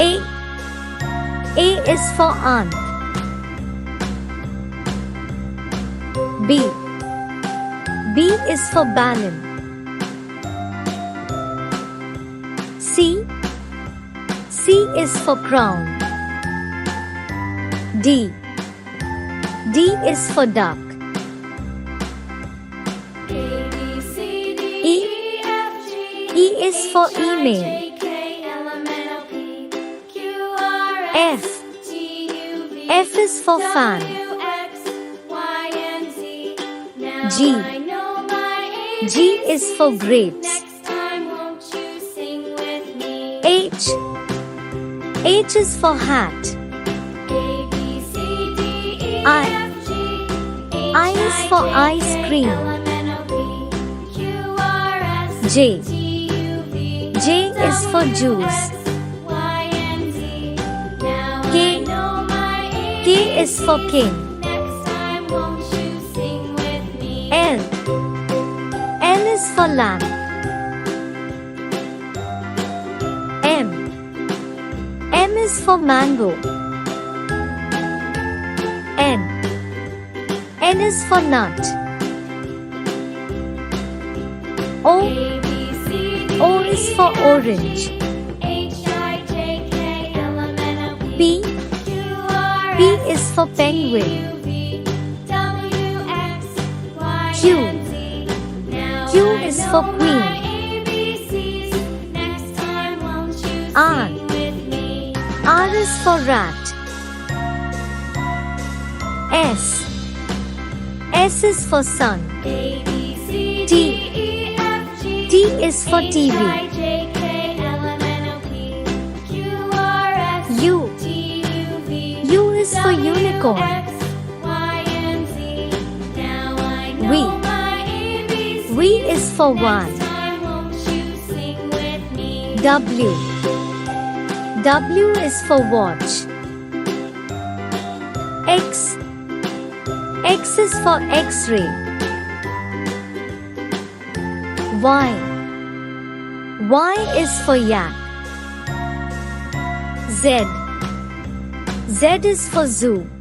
A. A is for aunt. B. B is for balloon. C. C is for crown. D. D is for duck. E. E is for email. F. F is for fan. G. G is for grapes. H. H is for hat. I is for ice cream. J. J is for juice. K. K is for king. L. L is for lamp. M. M is for mango. N. N is for nut. O. O is for orange. P. P is for penguin. Q. Q is for queen. R. R is for rat. S. S is for sun. T. T is for TV. U. U is for unicorn. V. V is for one. W. W is for watch. X. X is for X-ray. Y. Y is for yak. Z. Z is for zoo.